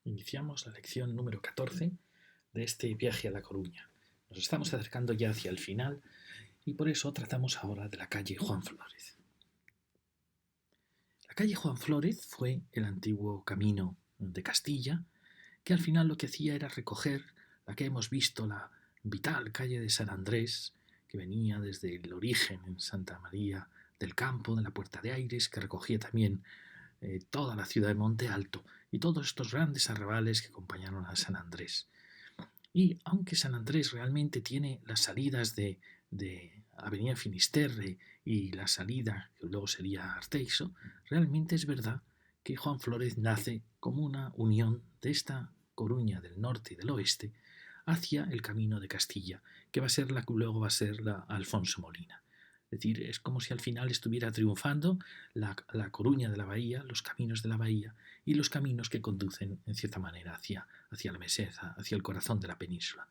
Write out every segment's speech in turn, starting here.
Iniciamos la lección número 14 de este viaje a La Coruña. Nos estamos acercando ya hacia el final y por eso tratamos ahora de la calle Juan Flórez. La calle Juan Flórez fue el antiguo camino de Castilla, que al final lo que hacía era recoger la que hemos visto, la vital calle de San Andrés, que venía desde el origen en Santa María del Campo, de la Puerta de Aires, que recogía también toda la ciudad de Monte Alto y todos estos grandes arrabales que acompañaron a San Andrés. Y aunque San Andrés realmente tiene las salidas de Avenida Finisterre y la salida que luego sería Arteixo, realmente es verdad que Juan Flórez nace como una unión de esta Coruña del norte y del oeste hacia el camino de Castilla, que va a ser la que luego va a ser la Alfonso Molina. Es decir, es como si al final estuviera triunfando la Coruña de la Bahía, los caminos de la Bahía y los caminos que conducen, en cierta manera, hacia la meseta, hacia el corazón de la península.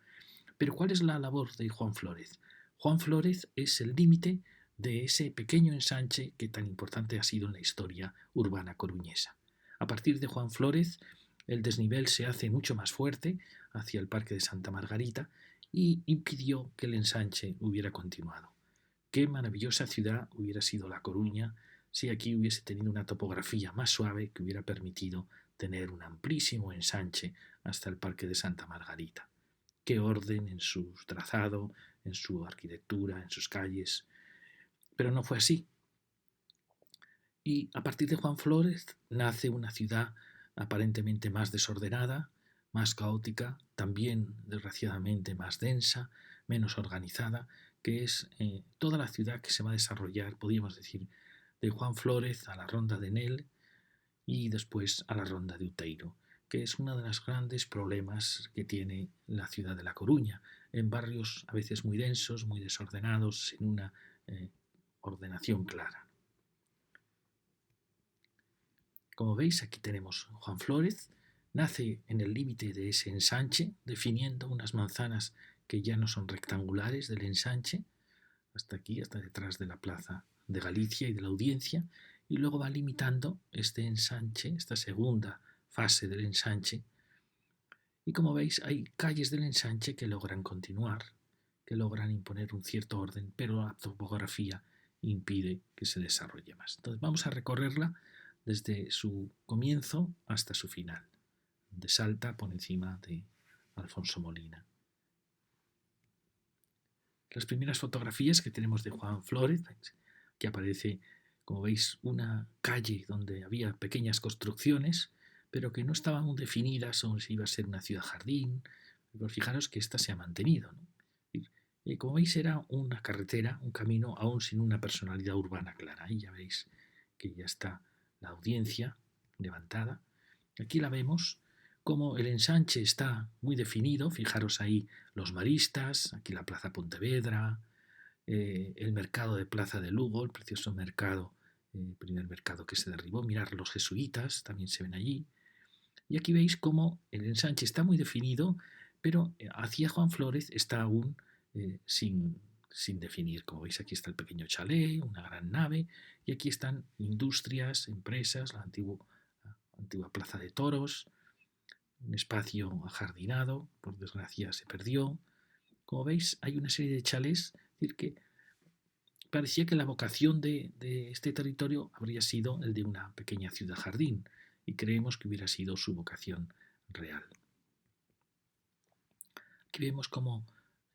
Pero ¿cuál es la labor de Juan Flórez? Juan Flórez es el límite de ese pequeño ensanche que tan importante ha sido en la historia urbana coruñesa. A partir de Juan Flórez, el desnivel se hace mucho más fuerte hacia el Parque de Santa Margarita y impidió que el ensanche hubiera continuado. Qué maravillosa ciudad hubiera sido La Coruña si aquí hubiese tenido una topografía más suave que hubiera permitido tener un amplísimo ensanche hasta el Parque de Santa Margarita. Qué orden en su trazado, en su arquitectura, en sus calles. Pero no fue así. Y a partir de Juan Flórez nace una ciudad aparentemente más desordenada, más caótica, también desgraciadamente más densa, menos organizada, que es toda la ciudad que se va a desarrollar, podríamos decir, de Juan Flórez a la Ronda de Nel y después a la Ronda de Uteiro, que es uno de los grandes problemas que tiene la ciudad de La Coruña, en barrios a veces muy densos, muy desordenados, sin una ordenación clara. Como veis, aquí tenemos Juan Flórez, nace en el límite de ese ensanche, definiendo unas manzanas que ya no son rectangulares del ensanche, hasta aquí, hasta detrás de la plaza de Galicia y de la Audiencia, y luego va limitando este ensanche, esta segunda fase del ensanche, y como veis hay calles del ensanche que logran continuar, que logran imponer un cierto orden, pero la topografía impide que se desarrolle más. Entonces vamos a recorrerla desde su comienzo hasta su final, de Salta por encima de Alfonso Molina. Las primeras fotografías que tenemos de Juan Flórez, que aparece, como veis, una calle donde había pequeñas construcciones, pero que no estaban aún definidas o si iba a ser una ciudad jardín. Pero fijaros que esta se ha mantenido, ¿no? Y como veis, era una carretera, un camino aún sin una personalidad urbana clara. Ahí ya veis que ya está la Audiencia levantada. Aquí la vemos como el ensanche está muy definido. Fijaros ahí los maristas, aquí la Plaza Pontevedra, el mercado de Plaza de Lugo, el precioso mercado, primer mercado que se derribó. Mirar los jesuitas, también se ven allí. Y aquí veis cómo el ensanche está muy definido, pero hacia Juan Flórez está aún sin definir. Como veis, aquí está el pequeño chalet, una gran nave, y aquí están industrias, empresas, la antigua plaza de toros, un espacio ajardinado, por desgracia se perdió. Como veis, hay una serie de chalés, es decir, que parecía que la vocación de este territorio habría sido el de una pequeña ciudad jardín, y creemos que hubiera sido su vocación real. Aquí vemos como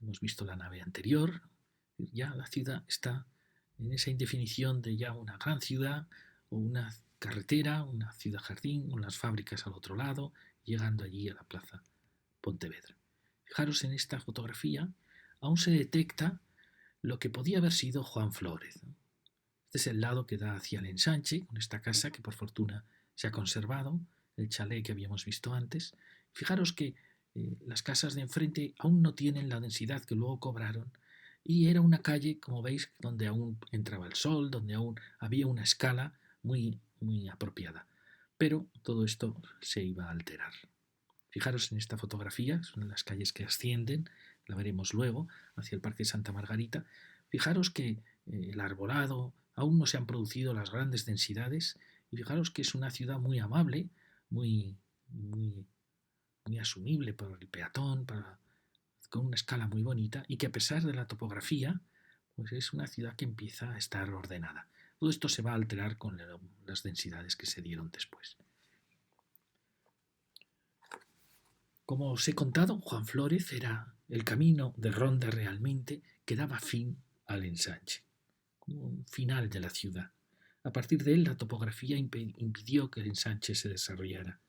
hemos visto la nave anterior, ya la ciudad está en esa indefinición de ya una gran ciudad o una carretera, una ciudad jardín, con las fábricas al otro lado, llegando allí a la plaza Pontevedra. Fijaros en esta fotografía, aún se detecta lo que podía haber sido Juan Flórez. Este es el lado que da hacia el ensanche, con esta casa que por fortuna se ha conservado, el chalet que habíamos visto antes. Fijaros que las casas de enfrente aún no tienen la densidad que luego cobraron y era una calle, como veis, donde aún entraba el sol, donde aún había una escala muy, muy apropiada. Pero todo esto se iba a alterar. Fijaros en esta fotografía, son las calles que ascienden, la veremos luego, hacia el Parque de Santa Margarita. Fijaros que el arbolado, aún no se han producido las grandes densidades, y fijaros que es una ciudad muy amable, muy, muy muy asumible para el peatón, con una escala muy bonita y que a pesar de la topografía, pues es una ciudad que empieza a estar ordenada. Todo esto se va a alterar con las densidades que se dieron después. Como os he contado, Juan Flórez era el camino de Ronda realmente que daba fin al ensanche, como un final de la ciudad. A partir de él, la topografía impidió que el ensanche se desarrollara.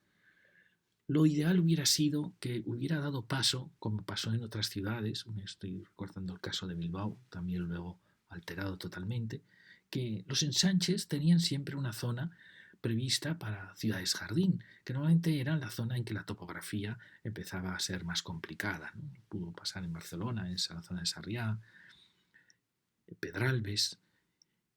Lo ideal hubiera sido que hubiera dado paso, como pasó en otras ciudades, me estoy recordando el caso de Bilbao, también luego alterado totalmente, que los ensanches tenían siempre una zona prevista para ciudades jardín, que normalmente era la zona en que la topografía empezaba a ser más complicada, ¿no? Pudo pasar en Barcelona, en la zona de Sarriá, Pedralbes,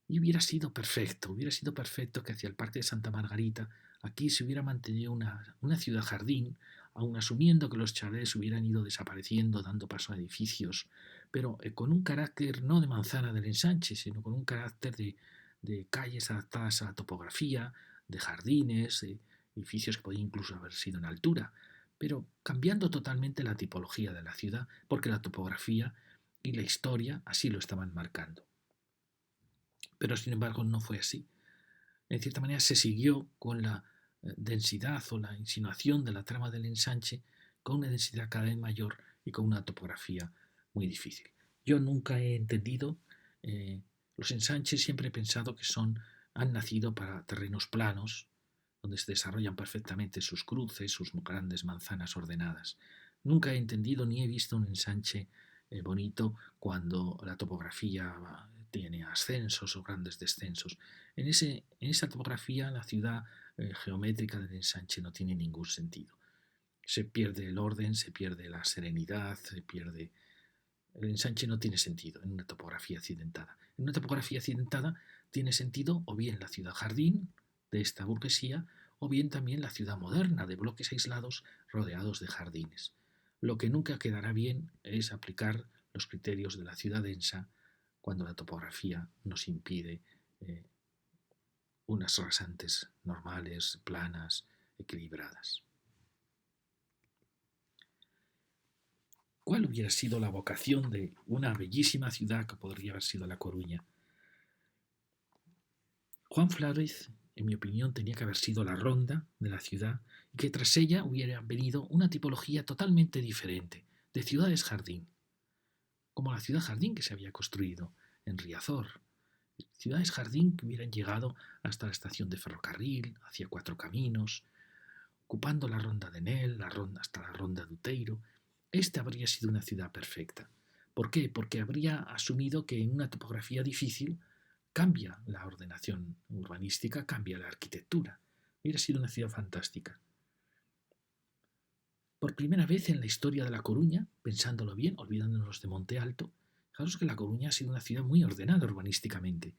y hubiera sido perfecto que hacia el Parque de Santa Margarita aquí se hubiera mantenido una ciudad jardín, aun asumiendo que los chalés hubieran ido desapareciendo, dando paso a edificios, pero con un carácter no de manzana del ensanche, sino con un carácter de calles adaptadas a la topografía, de jardines, de edificios que podían incluso haber sido en altura, pero cambiando totalmente la tipología de la ciudad, porque la topografía y la historia así lo estaban marcando. Pero sin embargo no fue así. En cierta manera se siguió con la densidad o la insinuación de la trama del ensanche con una densidad cada vez mayor y con una topografía muy difícil. Yo nunca he entendido los ensanches, siempre he pensado que han nacido para terrenos planos, donde se desarrollan perfectamente sus cruces, sus grandes manzanas ordenadas. Nunca he entendido ni he visto un ensanche bonito cuando la topografía tiene ascensos o grandes descensos. En esa topografía la ciudad geométrica del ensanche no tiene ningún sentido. Se pierde el orden, se pierde la serenidad, el ensanche no tiene sentido en una topografía accidentada. En una topografía accidentada tiene sentido o bien la ciudad jardín de esta burguesía o bien también la ciudad moderna de bloques aislados rodeados de jardines. Lo que nunca quedará bien es aplicar los criterios de la ciudad densa cuando la topografía nos impide unas rasantes normales, planas, equilibradas. ¿Cuál hubiera sido la vocación de una bellísima ciudad que podría haber sido La Coruña? Juan Flórez, en mi opinión, tenía que haber sido la ronda de la ciudad y que tras ella hubiera venido una tipología totalmente diferente, de ciudades jardín, como la ciudad jardín que se había construido en Riazor. Ciudades jardín que hubieran llegado hasta la estación de ferrocarril, hacia Cuatro Caminos, ocupando la ronda de Nel, hasta la ronda de Uteiro. Esta habría sido una ciudad perfecta. ¿Por qué? Porque habría asumido que en una topografía difícil cambia la ordenación urbanística, cambia la arquitectura. Hubiera sido una ciudad fantástica. Por primera vez en la historia de La Coruña, pensándolo bien, olvidándonos de Monte Alto, fijaros que La Coruña ha sido una ciudad muy ordenada urbanísticamente.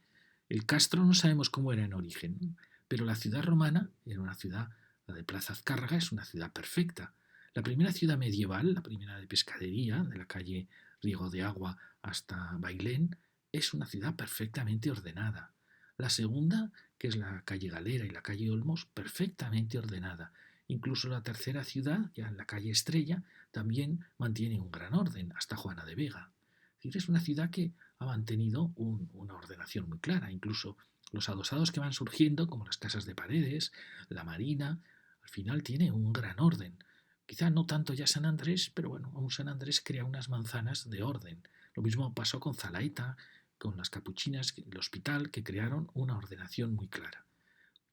El Castro no sabemos cómo era en origen, pero la ciudad romana era una ciudad, la de Plaza Azcárraga es una ciudad perfecta. La primera ciudad medieval, la primera de pescadería, de la calle Riego de Agua hasta Bailén, es una ciudad perfectamente ordenada. La segunda, que es la calle Galera y la calle Olmos, perfectamente ordenada. Incluso la tercera ciudad, ya en la calle Estrella, también mantiene un gran orden, hasta Juana de Vega. Es decir, es una ciudad que ha mantenido una ordenación muy clara. Incluso los adosados que van surgiendo, como las casas de Paredes, la Marina, al final tiene un gran orden. Quizá no tanto ya San Andrés, pero bueno, aún San Andrés crea unas manzanas de orden. Lo mismo pasó con Zalaita, con las capuchinas, el hospital, que crearon una ordenación muy clara.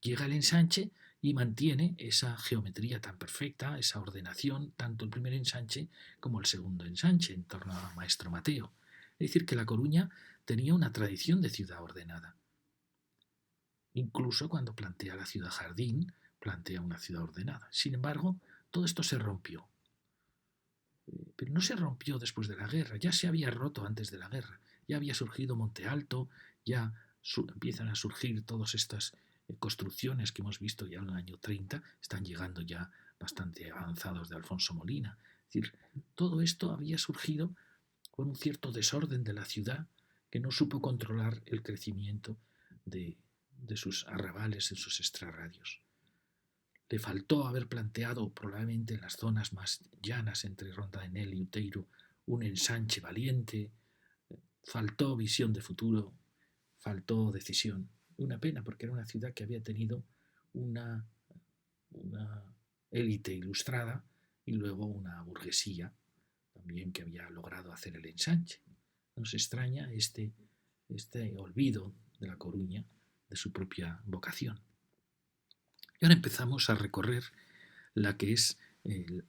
Llega el ensanche y mantiene esa geometría tan perfecta, esa ordenación, tanto el primer ensanche como el segundo ensanche, en torno a Maestro Mateo. Es decir, que La Coruña tenía una tradición de ciudad ordenada. Incluso cuando plantea la ciudad jardín, plantea una ciudad ordenada. Sin embargo, todo esto se rompió. Pero no se rompió después de la guerra, ya se había roto antes de la guerra. Ya había surgido Monte Alto, ya empiezan a surgir todas estas construcciones que hemos visto ya en el año 30, están llegando ya bastante avanzados de Alfonso Molina. Es decir, todo esto había surgido con un cierto desorden de la ciudad que no supo controlar el crecimiento de sus arrabales, de sus extrarradios. Le faltó haber planteado probablemente en las zonas más llanas entre Ronda de Nel y Uteiro un ensanche valiente, faltó visión de futuro, faltó decisión. Una pena porque era una ciudad que había tenido una, una élite ilustrada y luego una burguesía también que había logrado hacer el ensanche. Nos extraña este olvido de La Coruña de su propia vocación. Y ahora empezamos a recorrer la que es el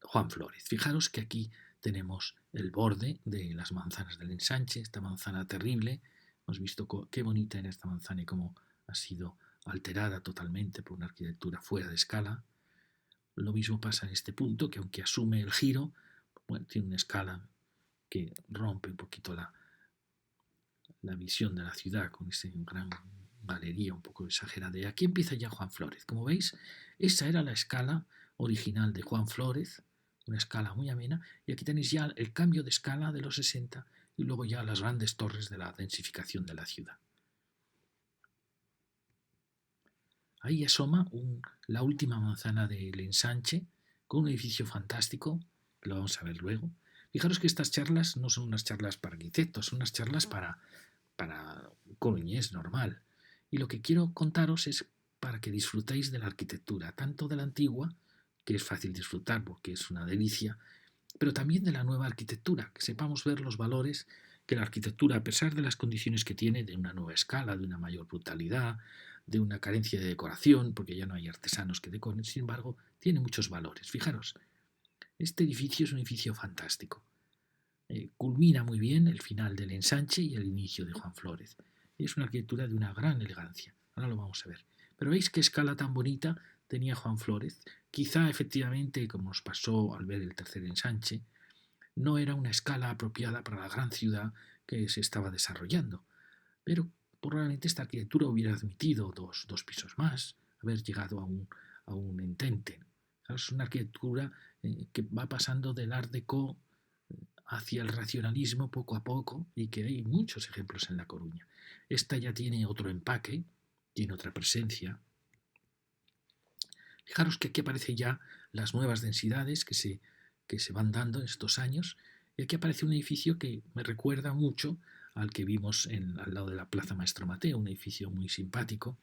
Juan Flórez. Fijaros que aquí tenemos el borde de las manzanas del ensanche, esta manzana terrible. Hemos visto qué bonita era esta manzana y cómo ha sido alterada totalmente por una arquitectura fuera de escala. Lo mismo pasa en este punto, que aunque asume el giro, bueno, tiene una escala que rompe un poquito la visión de la ciudad con esa gran galería un poco exagerada. Y aquí empieza ya Juan Flórez. Como veis, esa era la escala original de Juan Flórez, una escala muy amena, y aquí tenéis ya el cambio de escala de los 60 y luego ya las grandes torres de la densificación de la ciudad. Ahí asoma la última manzana del ensanche, con un edificio fantástico, que lo vamos a ver luego. Fijaros que estas charlas no son unas charlas para arquitectos, son unas charlas para un coruñés normal. Y lo que quiero contaros es para que disfrutéis de la arquitectura, tanto de la antigua, que es fácil disfrutar porque es una delicia, pero también de la nueva arquitectura, que sepamos ver los valores que la arquitectura, a pesar de las condiciones que tiene, de una nueva escala, de una mayor brutalidad, de una carencia de decoración, porque ya no hay artesanos que decoren, sin embargo, tiene muchos valores. Fijaros, este edificio es un edificio fantástico. Culmina muy bien el final del ensanche y el inicio de Juan Flórez. Es una arquitectura de una gran elegancia. Ahora lo vamos a ver. Pero veis qué escala tan bonita tenía Juan Flórez. Quizá efectivamente, como nos pasó al ver el tercer ensanche, no era una escala apropiada para la gran ciudad que se estaba desarrollando. Pero probablemente esta arquitectura hubiera admitido dos pisos más, haber llegado a un entente. Es una arquitectura que va pasando del Art Deco hacia el racionalismo poco a poco y que hay muchos ejemplos en La Coruña. Esta ya tiene otro empaque, tiene otra presencia. Fijaros que aquí aparecen ya las nuevas densidades que se van dando en estos años y aquí aparece un edificio que me recuerda mucho al que vimos al lado de la Plaza Maestro Mateo, un edificio muy simpático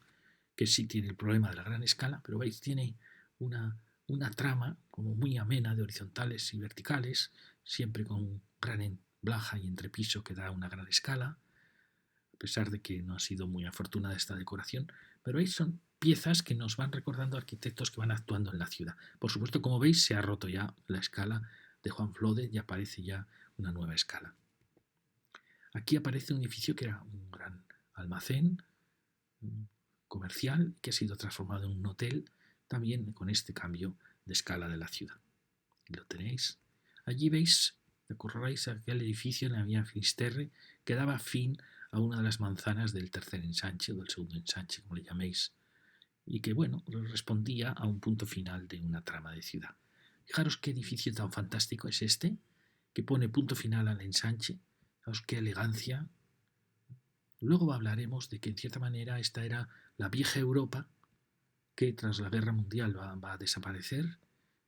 que sí tiene el problema de la gran escala, pero veis, tiene una trama como muy amena de horizontales y verticales, siempre con un gran blaja y entrepiso que da una gran escala, a pesar de que no ha sido muy afortunada esta decoración, pero veis, son piezas que nos van recordando arquitectos que van actuando en la ciudad. Por supuesto, como veis, se ha roto ya la escala de Juan Flórez y aparece ya una nueva escala. Aquí aparece un edificio que era un gran almacén comercial que ha sido transformado en un hotel, también con este cambio de escala de la ciudad. Y lo tenéis. Allí veis, recorréis aquel edificio en la vía Finisterre que daba fin a una de las manzanas del tercer ensanche o del segundo ensanche, como le llaméis, y que, bueno, respondía a un punto final de una trama de ciudad. Fijaros qué edificio tan fantástico es este, que pone punto final al ensanche. Fijaros qué elegancia. Luego hablaremos de que, en cierta manera, esta era la vieja Europa que tras la guerra mundial va a desaparecer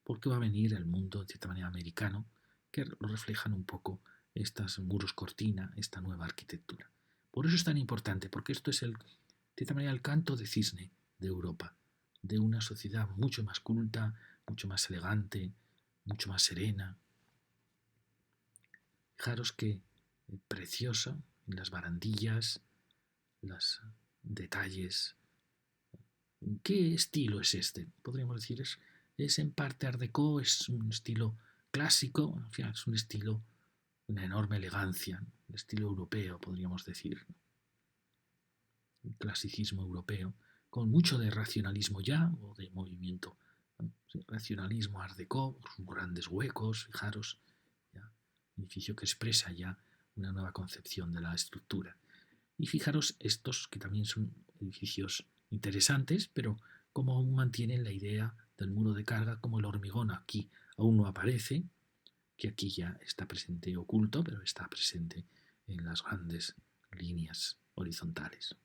porque va a venir el mundo, de cierta manera, americano, que lo reflejan un poco estas muros cortina, esta nueva arquitectura. Por eso es tan importante, porque esto es, de cierta manera, el canto de cisne de Europa, de una sociedad mucho más culta, mucho más elegante, mucho más serena. Fijaros que preciosa, en las barandillas, los detalles. ¿Qué estilo es este? Podríamos decir, es en parte Art Deco, es un estilo clásico, en fin, es un estilo, una enorme elegancia, un estilo europeo, podríamos decir, un clasicismo europeo, con mucho de racionalismo ya, o de movimiento, ¿no? Sí, racionalismo Art Deco, sus grandes huecos, fijaros, ya, un edificio que expresa ya una nueva concepción de la estructura. Y fijaros estos que también son edificios interesantes, pero como aún mantienen la idea del muro de carga, como el hormigón aquí aún no aparece, que aquí ya está presente oculto, pero está presente en las grandes líneas horizontales.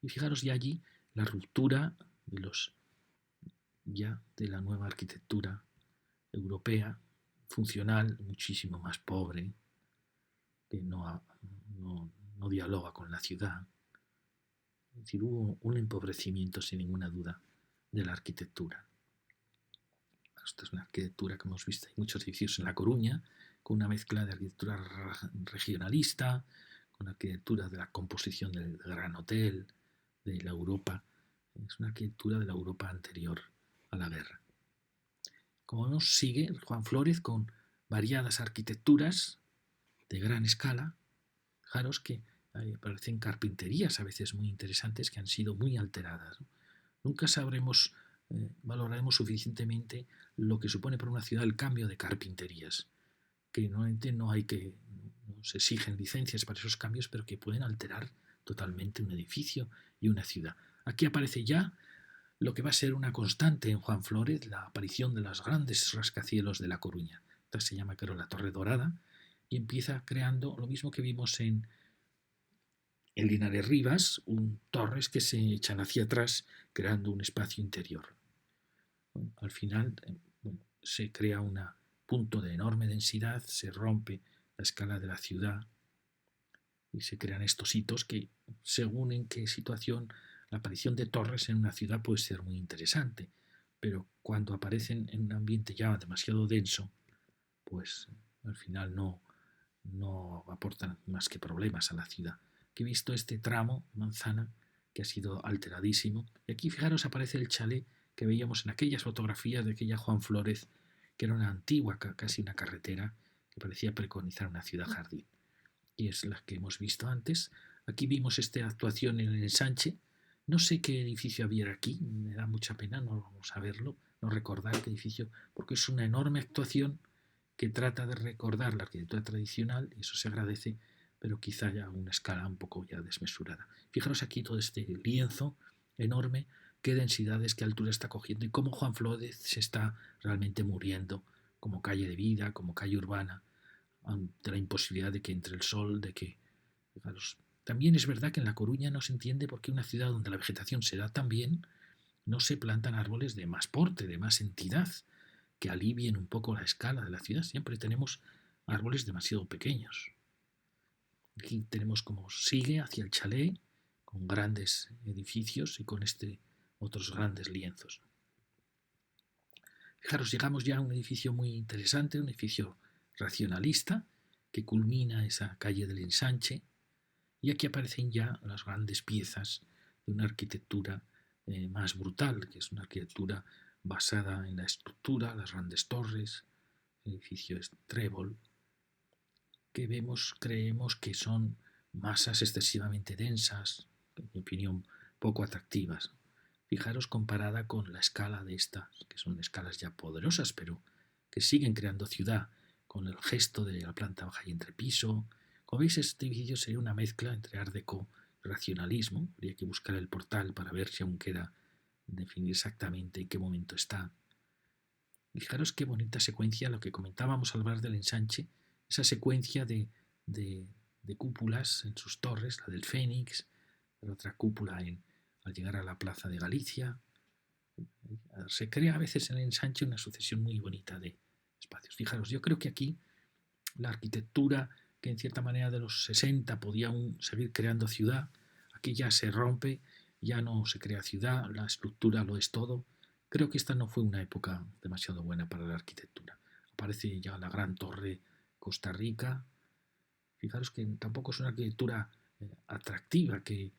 Y fijaros ya allí la ruptura de los ya de la nueva arquitectura europea, funcional, muchísimo más pobre, que no dialoga con la ciudad. Es decir, hubo un empobrecimiento sin ninguna duda de la arquitectura. Esta es una arquitectura que hemos visto, hay muchos edificios en La Coruña, con una mezcla de arquitectura regionalista, con arquitectura de la composición del Gran Hotel, de la Europa. Es una arquitectura de la Europa anterior a la guerra. Como vemos, sigue Juan Flórez con variadas arquitecturas de gran escala. Fijaros que aparecen carpinterías a veces muy interesantes que han sido muy alteradas, ¿no? Nunca sabremos, valoraremos suficientemente lo que supone para una ciudad el cambio de carpinterías, que normalmente no se exigen licencias para esos cambios, pero que pueden alterar totalmente un edificio y una ciudad. Aquí aparece ya lo que va a ser una constante en Juan Flórez, la aparición de los grandes rascacielos de La Coruña. Esta se llama, creo, la Torre Dorada, y empieza creando lo mismo que vimos en Linares Rivas, torres que se echan hacia atrás, creando un espacio interior. Bueno, al final se crea un punto de enorme densidad, se rompe la escala de la ciudad y se crean estos hitos que, según en qué situación, la aparición de torres en una ciudad puede ser muy interesante, pero cuando aparecen en un ambiente ya demasiado denso, pues al final no aportan más que problemas a la ciudad. Aquí he visto este tramo de manzana que ha sido alteradísimo. Y aquí, fijaros, aparece el chalet que veíamos en aquellas fotografías de aquella Juan Flórez, que era una antigua, casi una carretera, que parecía preconizar una ciudad jardín. Y es la que hemos visto antes. Aquí vimos esta actuación en el ensanche. No sé qué edificio había aquí, me da mucha pena no saberlo, no recordar qué edificio, porque es una enorme actuación que trata de recordar la arquitectura tradicional, y eso se agradece, pero quizá ya a una escala un poco ya desmesurada. Fijaros aquí todo este lienzo enorme, qué densidades, qué altura está cogiendo y cómo Juan Flórez se está realmente muriendo como calle de vida, como calle urbana, ante la imposibilidad de que entre el sol, de que... Fijaros, también es verdad que en La Coruña no se entiende por qué una ciudad donde la vegetación se da tan bien no se plantan árboles de más porte, de más entidad, que alivien un poco la escala de la ciudad. Siempre tenemos árboles demasiado pequeños. Aquí tenemos como sigue hacia el chalet, con grandes edificios y con otros grandes lienzos. Fijaros, llegamos ya a un edificio muy interesante, un edificio racionalista, que culmina esa calle del Ensanche, y aquí aparecen ya las grandes piezas de una arquitectura más brutal, que es una arquitectura basada en la estructura, las grandes torres, el edificio es trébol, que creemos que son masas excesivamente densas, en mi opinión poco atractivas. Fijaros comparada con la escala de estas, que son escalas ya poderosas, pero que siguen creando ciudad, con el gesto de la planta baja y entrepiso. Como veis, este edificio sería una mezcla entre Art Deco y racionalismo. Habría que buscar el portal para ver si aún queda definir exactamente en qué momento está. Fijaros qué bonita secuencia, lo que comentábamos al hablar del ensanche, esa secuencia de cúpulas en sus torres, la del Fénix, la otra cúpula al llegar a la Plaza de Galicia. Se crea a veces en el ensanche una sucesión muy bonita de espacios. Fijaros, yo creo que aquí la arquitectura que en cierta manera de los 60 podía aún seguir creando ciudad, aquí ya se rompe, ya no se crea ciudad, la estructura lo es todo. Creo que esta no fue una época demasiado buena para la arquitectura. Aparece ya la gran torre Costa Rica. Fijaros que tampoco es una arquitectura atractiva que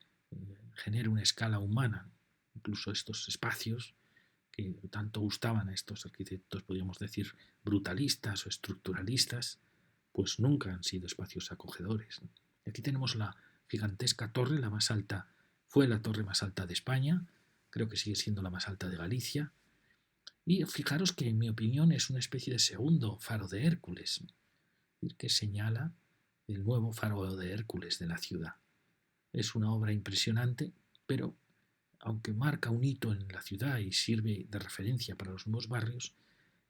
genere una escala humana. Incluso estos espacios que tanto gustaban a estos arquitectos, podríamos decir, brutalistas o estructuralistas, pues nunca han sido espacios acogedores. Aquí tenemos la gigantesca torre, la más alta, fue la torre más alta de España, creo que sigue siendo la más alta de Galicia, y fijaros que en mi opinión es una especie de segundo faro de Hércules, que señala el nuevo faro de Hércules de la ciudad. Es una obra impresionante, pero aunque marca un hito en la ciudad y sirve de referencia para los nuevos barrios,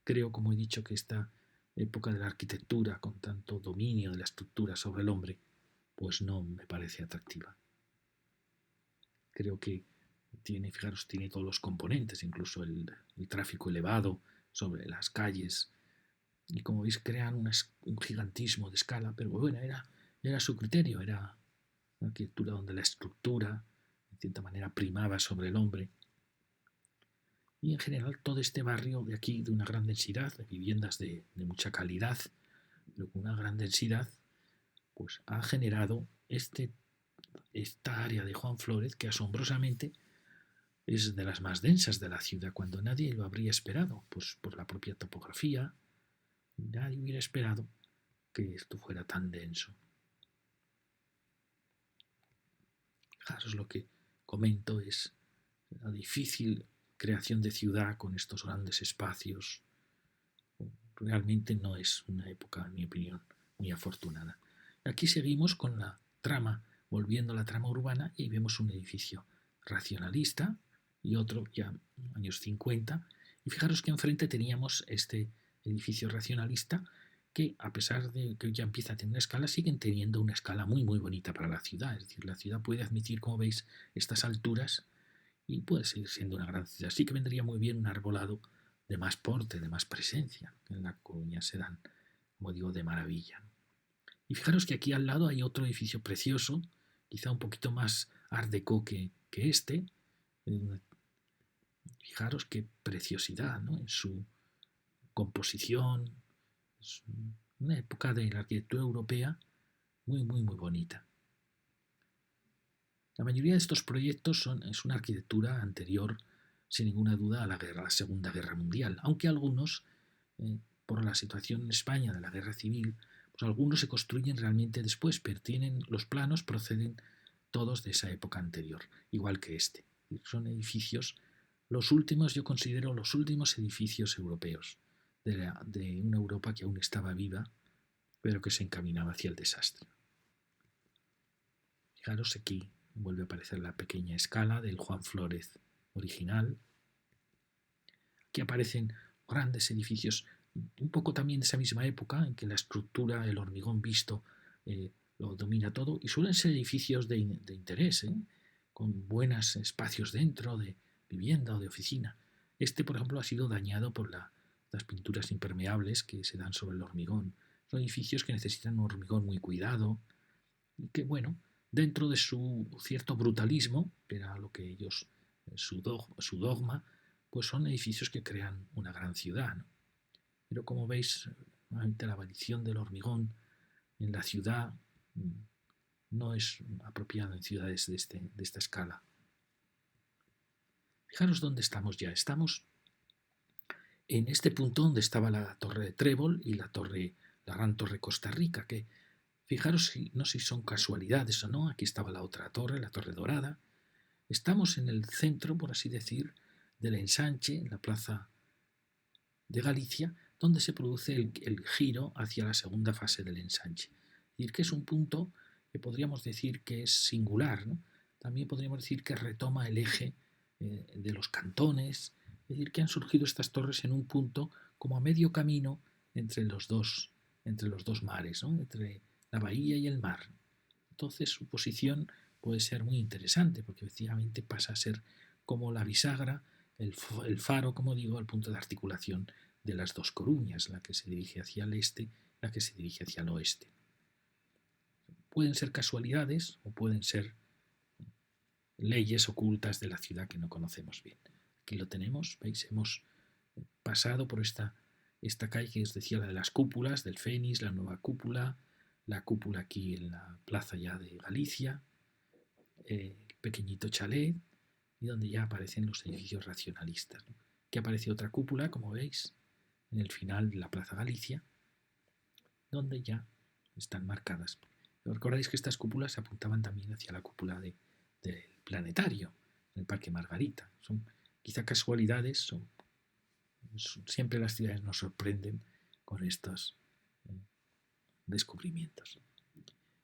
creo, como he dicho, que esta época de la arquitectura, con tanto dominio de la estructura sobre el hombre, pues no me parece atractiva. Creo que Fijaros, tiene todos los componentes, incluso el tráfico elevado sobre las calles. Y como veis, crean un gigantismo de escala, pero bueno, era su criterio, era una arquitectura donde la estructura, de cierta manera, primaba sobre el hombre. Y en general todo este barrio de aquí, de una gran densidad, de viviendas de mucha calidad, pero con una gran densidad, pues ha generado esta área de Juan Flórez que asombrosamente es de las más densas de la ciudad, cuando nadie lo habría esperado, pues por la propia topografía, nadie hubiera esperado que esto fuera tan denso. Fijaros, lo que comento es la difícil creación de ciudad con estos grandes espacios. Realmente no es una época, en mi opinión, muy afortunada. Aquí seguimos con la trama, volviendo a la trama urbana, y vemos un edificio racionalista y otro ya años 50. Y fijaros que enfrente teníamos este edificio racionalista que, a pesar de que ya empieza a tener una escala, siguen teniendo una escala muy muy bonita para la ciudad. Es decir, la ciudad puede admitir, como veis, estas alturas y puede seguir siendo una gran ciudad. Sí que vendría muy bien un arbolado de más porte, de más presencia, que en La Coruña se dan, como digo, de maravilla. Y fijaros que aquí al lado hay otro edificio precioso, quizá un poquito más art déco que este. Fijaros qué preciosidad, ¿no?, en su composición. Es una época de la arquitectura europea muy, muy, muy bonita. La mayoría de estos proyectos es una arquitectura anterior, sin ninguna duda, a la Segunda Guerra Mundial, aunque algunos, por la situación en España de la Guerra Civil, pues algunos se construyen realmente después, pero los planos proceden todos de esa época anterior, igual que este. Son edificios, los últimos, yo considero los últimos edificios europeos, de una Europa que aún estaba viva, pero que se encaminaba hacia el desastre. Fijaros aquí, vuelve a aparecer la pequeña escala del Juan Flórez original. Aquí aparecen grandes edificios, un poco también de esa misma época, en que la estructura, el hormigón visto, lo domina todo, y suelen ser edificios de interés, con buenos espacios dentro, de vivienda o de oficina. Este, por ejemplo, ha sido dañado por las pinturas impermeables que se dan sobre el hormigón. Son edificios que necesitan un hormigón muy cuidado y que, bueno, dentro de su cierto brutalismo, que era lo que ellos, su dogma, pues son edificios que crean una gran ciudad, ¿no? Pero como veis, nuevamente la aparición del hormigón en la ciudad no es apropiado en ciudades de esta escala. Fijaros dónde estamos ya. Estamos en este punto donde estaba la torre de Trébol y la gran torre Costa Rica, que fijaros, no sé si son casualidades o no, aquí estaba la otra torre, la Torre Dorada. Estamos en el centro, por así decir, del ensanche, en la plaza de Galicia, donde se produce el giro hacia la segunda fase del ensanche. Es decir, que es un punto que podríamos decir que es singular, ¿no? También podríamos decir que retoma el eje de los cantones, es decir, que han surgido estas torres en un punto como a medio camino entre los dos mares, ¿no?, entre la bahía y el mar. Entonces su posición puede ser muy interesante porque efectivamente pasa a ser como la bisagra, el faro, como digo, el punto de articulación de las dos Coruñas, la que se dirige hacia el este, la que se dirige hacia el oeste. Pueden ser casualidades o pueden ser leyes ocultas de la ciudad que no conocemos bien. Aquí lo tenemos, veis, hemos pasado por esta calle que os decía, la de las cúpulas, del Fénix, la nueva cúpula, la cúpula aquí en la plaza ya de Galicia, el pequeñito chalet, y donde ya aparecen los edificios racionalistas, ¿no? Aquí aparece otra cúpula, como veis, en el final de la Plaza Galicia, donde ya están marcadas. Pero recordáis que estas cúpulas apuntaban también hacia la cúpula del planetario, en el Parque Margarita. Son quizá casualidades, siempre las ciudades nos sorprenden con estos descubrimientos.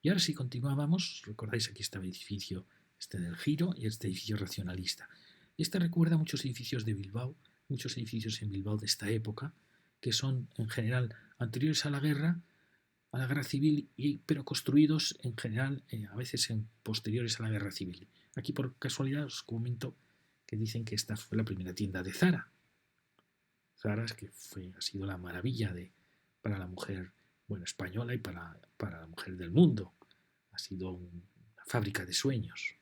Y ahora si continuábamos, recordáis aquí este edificio del Giro y este edificio racionalista. Este recuerda a muchos edificios de Bilbao, muchos edificios en Bilbao de esta época, que son en general anteriores a la guerra civil, pero construidos en general a veces posteriores a la guerra civil. Aquí por casualidad os comento que dicen que esta fue la primera tienda de Zara. Zara es que ha sido la maravilla para la mujer española y para la mujer del mundo. Ha sido una fábrica de sueños.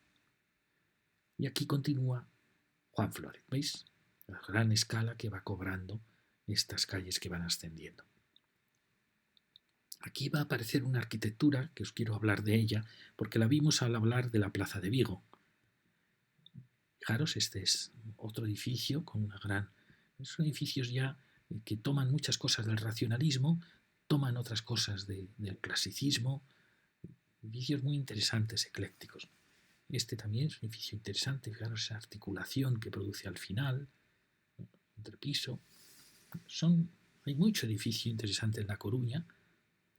Y aquí continúa Juan Flórez, ¿veis? La gran escala que va cobrando estas calles que van ascendiendo. Aquí va a aparecer una arquitectura que os quiero hablar de ella, porque la vimos al hablar de la Plaza de Vigo. Fijaros, este es otro edificio con una gran... Son edificios ya que toman muchas cosas del racionalismo, toman otras cosas del clasicismo, edificios muy interesantes, eclécticos. Este también es un edificio interesante, fijaros esa articulación que produce al final, entrepiso. Hay mucho edificio interesante en La Coruña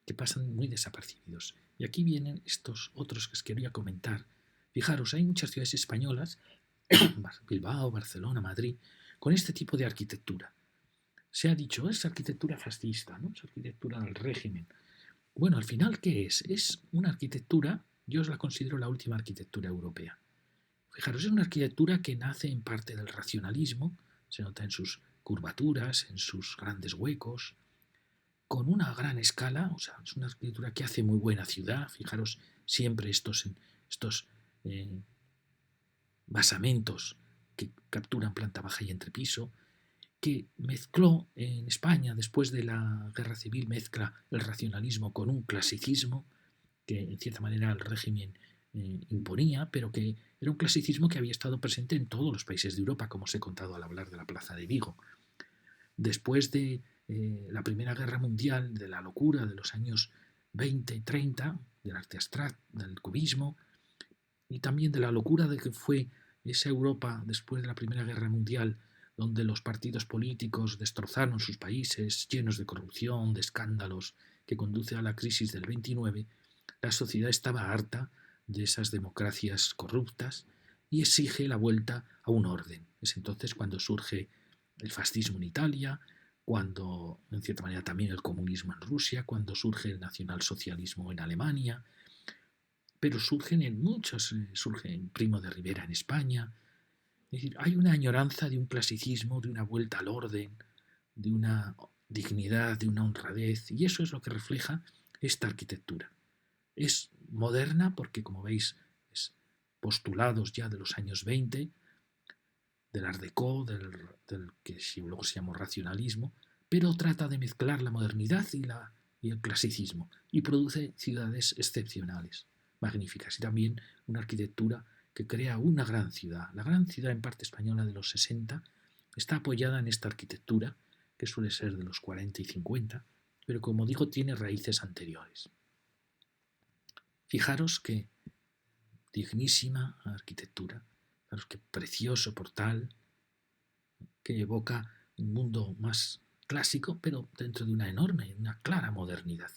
que pasan muy desapercibidos. Y aquí vienen estos otros que os quería comentar. Fijaros, hay muchas ciudades españolas, Bilbao, Barcelona, Madrid, con este tipo de arquitectura. Se ha dicho, es arquitectura fascista, ¿no? Es arquitectura del régimen. Bueno, al final, ¿qué es? Es una arquitectura, yo os la considero la última arquitectura europea. Fijaros, es una arquitectura que nace en parte del racionalismo, se nota en sus curvaturas, en sus grandes huecos, con una gran escala, o sea, es una arquitectura que hace muy buena ciudad. Fijaros siempre estos basamentos que capturan planta baja y entrepiso, que mezcló en España, después de la Guerra Civil, mezcla el racionalismo con un clasicismo que en cierta manera el régimen imponía, pero que era un clasicismo que había estado presente en todos los países de Europa, como os he contado al hablar de la Plaza de Vigo. Después de la Primera Guerra Mundial, de la locura de los años 20 y 30, del arte abstracto, del cubismo, y también de la locura de que fue esa Europa después de la Primera Guerra Mundial, donde los partidos políticos destrozaron sus países, llenos de corrupción, de escándalos, que conduce a la crisis del 29, la sociedad estaba harta de esas democracias corruptas y exige la vuelta a un orden. Es entonces cuando surge el fascismo en Italia, cuando, en cierta manera, también el comunismo en Rusia, cuando surge el nacionalsocialismo en Alemania, pero surgen en muchos, surge en Primo de Rivera en España. Es decir, hay una añoranza de un clasicismo, de una vuelta al orden, de una dignidad, de una honradez, y eso es lo que refleja esta arquitectura. Es moderna porque, como veis, es postulados ya de los años 20, del Art Déco, del que luego se llamó racionalismo, pero trata de mezclar la modernidad y el clasicismo y produce ciudades excepcionales, magníficas, y también una arquitectura que crea una gran ciudad. La gran ciudad en parte española de los 60 está apoyada en esta arquitectura, que suele ser de los 40 y 50, pero como digo, tiene raíces anteriores. Fijaros qué dignísima arquitectura, fijaros qué precioso portal, que evoca un mundo más clásico, pero dentro de una clara modernidad.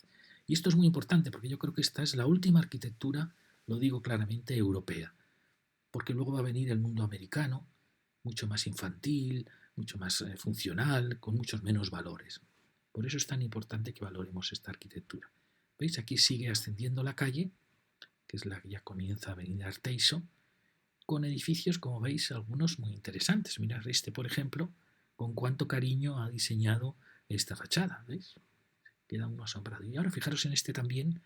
Y esto es muy importante porque yo creo que esta es la última arquitectura, lo digo claramente, europea, porque luego va a venir el mundo americano, mucho más infantil, mucho más funcional, con muchos menos valores. Por eso es tan importante que valoremos esta arquitectura. ¿Veis? Aquí sigue ascendiendo la calle, que es la que ya comienza Avenida Arteixo, con edificios, como veis, algunos muy interesantes. Mirad este, por ejemplo, con cuánto cariño ha diseñado esta fachada, ¿veis? Queda uno asombrado. Y ahora fijaros en este también.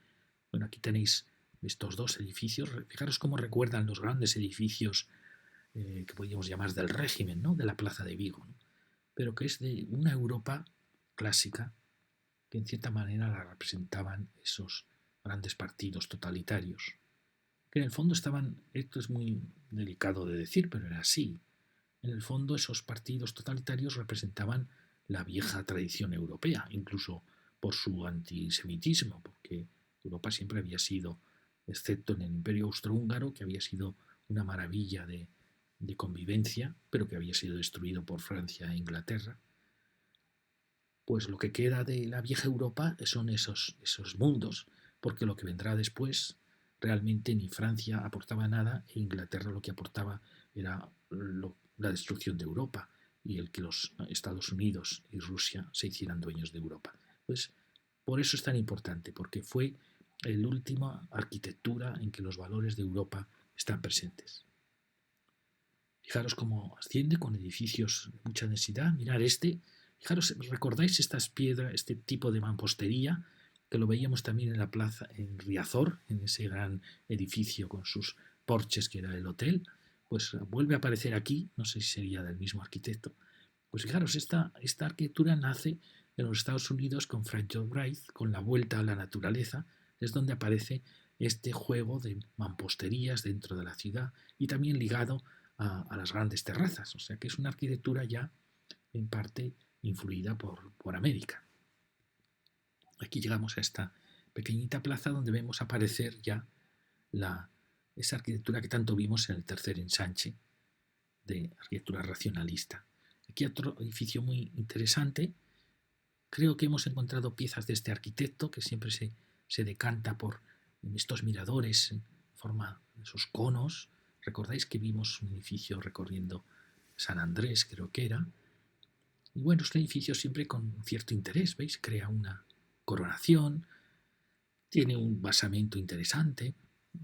Bueno, aquí tenéis estos dos edificios. Fijaros cómo recuerdan los grandes edificios que podríamos llamar del régimen, ¿no? De la Plaza de Vigo, ¿no? Pero que es de una Europa clásica que en cierta manera la representaban esos grandes partidos totalitarios, que en el fondo estaban, esto es muy delicado de decir, pero era así, en el fondo esos partidos totalitarios representaban la vieja tradición europea, incluso por su antisemitismo, porque Europa siempre había sido, excepto en el Imperio Austrohúngaro, que había sido una maravilla de convivencia, pero que había sido destruido por Francia e Inglaterra, pues lo que queda de la vieja Europa son esos mundos, porque lo que vendrá después realmente ni Francia aportaba nada e Inglaterra lo que aportaba era la destrucción de Europa y el que los Estados Unidos y Rusia se hicieran dueños de Europa. Pues por eso es tan importante, porque fue la última arquitectura en que los valores de Europa están presentes. Fijaros cómo asciende con edificios de mucha densidad. Mirad este. Fijaros, ¿recordáis estas piedras, este tipo de mampostería que lo veíamos también en la plaza, en Riazor, en ese gran edificio con sus porches que era el hotel? Pues vuelve a aparecer aquí, no sé si sería del mismo arquitecto. Pues fijaros, esta arquitectura nace en los Estados Unidos con Frank Lloyd Wright, con la vuelta a la naturaleza, es donde aparece este juego de mamposterías dentro de la ciudad y también ligado a las grandes terrazas. O sea que es una arquitectura ya en parte influida por América. Aquí llegamos a esta pequeñita plaza donde vemos aparecer ya esa arquitectura que tanto vimos en el tercer ensanche de arquitectura racionalista. Aquí otro edificio muy interesante. Creo que hemos encontrado piezas de este arquitecto que siempre se decanta por estos miradores en forma de esos conos. Recordáis que vimos un edificio recorriendo San Andrés, creo que era. Y bueno, es un edificio siempre con cierto interés, ¿veis? Crea una coronación, tiene un basamento interesante.